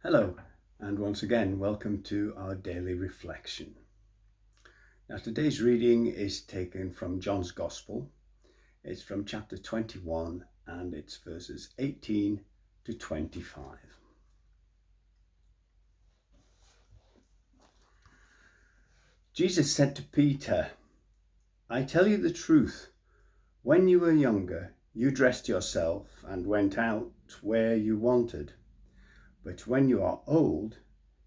Hello, and once again, welcome to our daily reflection. Now, today's reading is taken from John's Gospel. It's from chapter 21 and it's verses 18 to 25. Jesus said to Peter, "I tell you the truth. When you were younger, you dressed yourself and went out where you wanted. But when you are old,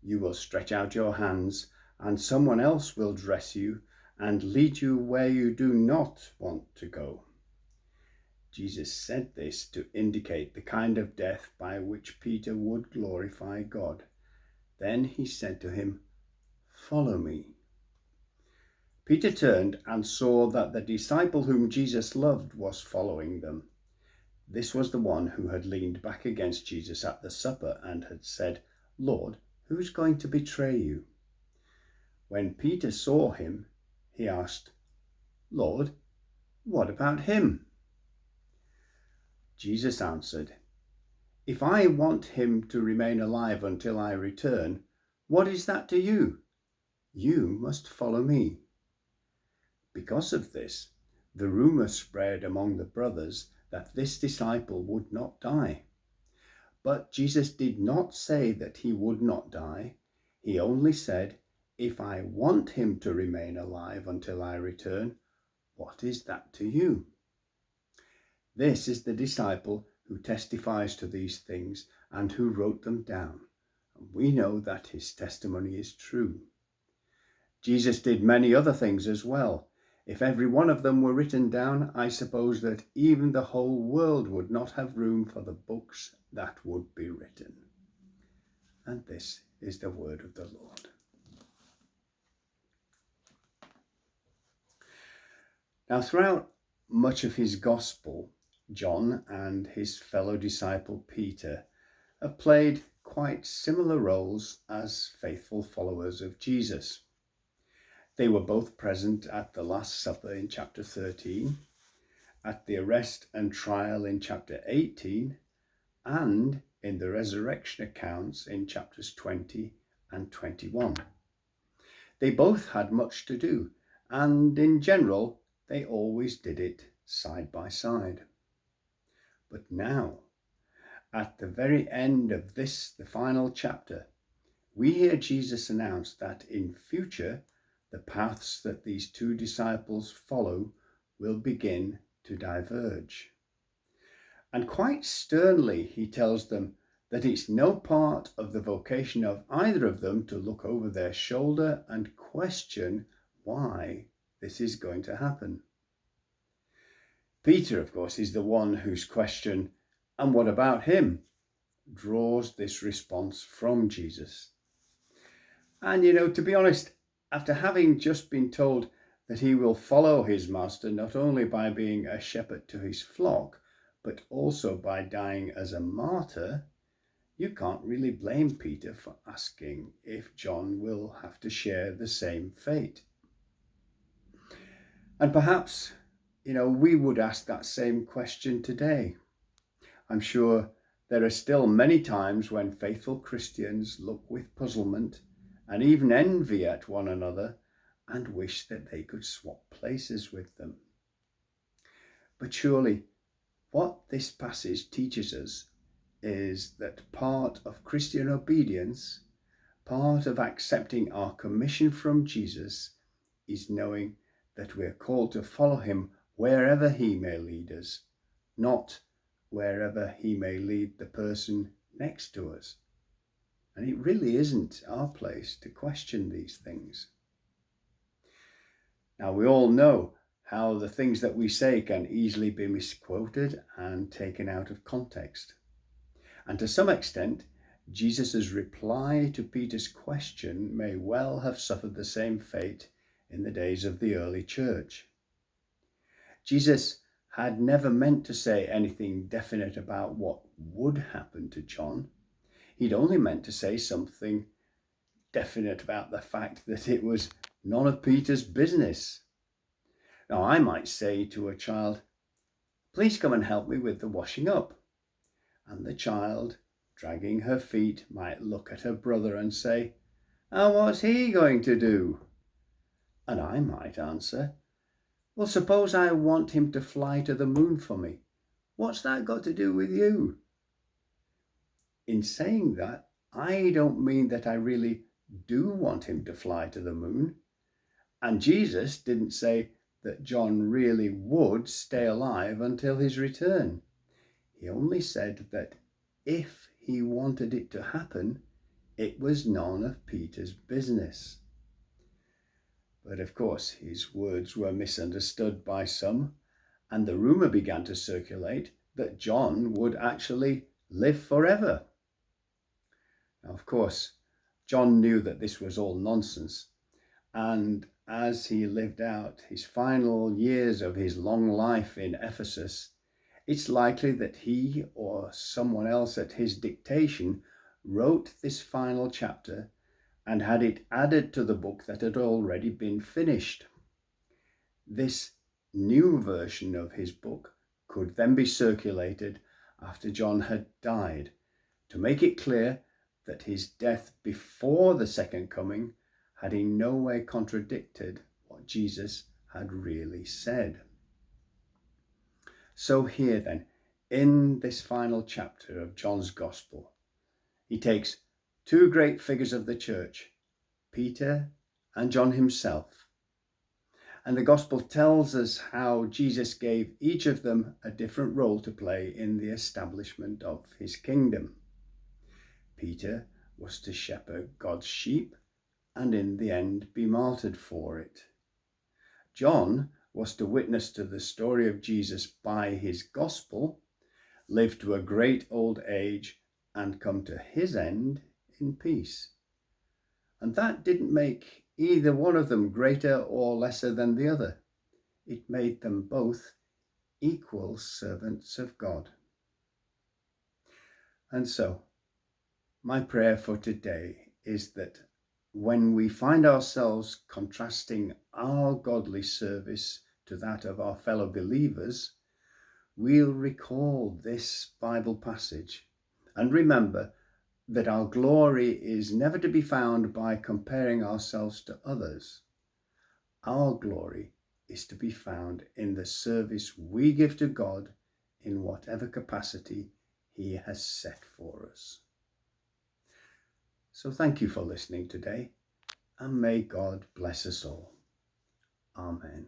you will stretch out your hands, and someone else will dress you and lead you where you do not want to go." Jesus said this to indicate the kind of death by which Peter would glorify God. Then he said to him, "Follow me." Peter turned and saw that the disciple whom Jesus loved was following them. This was the one who had leaned back against Jesus at the supper and had said, "Lord, who's going to betray you?" When Peter saw him, he asked, "Lord, what about him?" Jesus answered, "If I want him to remain alive until I return, what is that to you? You must follow me." Because of this, the rumor spread among the brothers that this disciple would not die. But Jesus did not say that he would not die. He only said, "If I want him to remain alive until I return, what is that to you?" This is the disciple who testifies to these things and who wrote them down. We know that his testimony is true. Jesus did many other things as well. If every one of them were written down, I suppose that even the whole world would not have room for the books that would be written. And this is the word of the Lord. Now, throughout much of his gospel, John and his fellow disciple Peter have played quite similar roles as faithful followers of Jesus. They were both present at the Last Supper in chapter 13, at the arrest and trial in chapter 18, and in the resurrection accounts in chapters 20 and 21. They both had much to do, and in general, they always did it side by side. But now, at the very end of this, the final chapter, we hear Jesus announce that in future, the paths that these two disciples follow will begin to diverge. And quite sternly, he tells them that it's no part of the vocation of either of them to look over their shoulder and question why this is going to happen. Peter, of course, is the one whose question, "And what about him?" draws this response from Jesus. And to be honest, after having just been told that he will follow his master not only by being a shepherd to his flock, but also by dying as a martyr, you can't really blame Peter for asking if John will have to share the same fate. And perhaps, we would ask that same question today. I'm sure there are still many times when faithful Christians look with puzzlement and even envy at one another and wish that they could swap places with them. But surely what this passage teaches us is that part of Christian obedience, part of accepting our commission from Jesus, is knowing that we're called to follow him wherever he may lead us, not wherever he may lead the person next to us. And it really isn't our place to question these things. Now, we all know how the things that we say can easily be misquoted and taken out of context. And to some extent, Jesus' reply to Peter's question may well have suffered the same fate in the days of the early church. Jesus had never meant to say anything definite about what would happen to John. He'd only meant to say something definite about the fact that it was none of Peter's business. Now, I might say to a child, "Please come and help me with the washing up." And the child dragging her feet, might look at her brother and say, "And what's he going to do?" And I might answer, "Well, suppose I want him to fly to the moon for me. What's that got to do with you?" In saying that, I don't mean that I really do want him to fly to the moon. And Jesus didn't say that John really would stay alive until his return. He only said that if he wanted it to happen, it was none of Peter's business. But of course, his words were misunderstood by some, and the rumor began to circulate that John would actually live forever. Now, of course, John knew that this was all nonsense, and as he lived out his final years of his long life in Ephesus, it's likely that he or someone else at his dictation wrote this final chapter and had it added to the book that had already been finished. This new version of his book could then be circulated after John had died to make it clear that his death before the second coming had in no way contradicted what Jesus had really said. So here then, in this final chapter of John's Gospel, he takes two great figures of the church, Peter and John himself, and the Gospel tells us how Jesus gave each of them a different role to play in the establishment of his kingdom. Peter was to shepherd God's sheep and in the end be martyred for it. John was to witness to the story of Jesus by his gospel, live to a great old age, and come to his end in peace. And that didn't make either one of them greater or lesser than the other. It made them both equal servants of God. And so, my prayer for today is that when we find ourselves contrasting our godly service to that of our fellow believers, we'll recall this Bible passage and remember that our glory is never to be found by comparing ourselves to others. Our glory is to be found in the service we give to God in whatever capacity He has set for us. So thank you for listening today, and may God bless us all. Amen.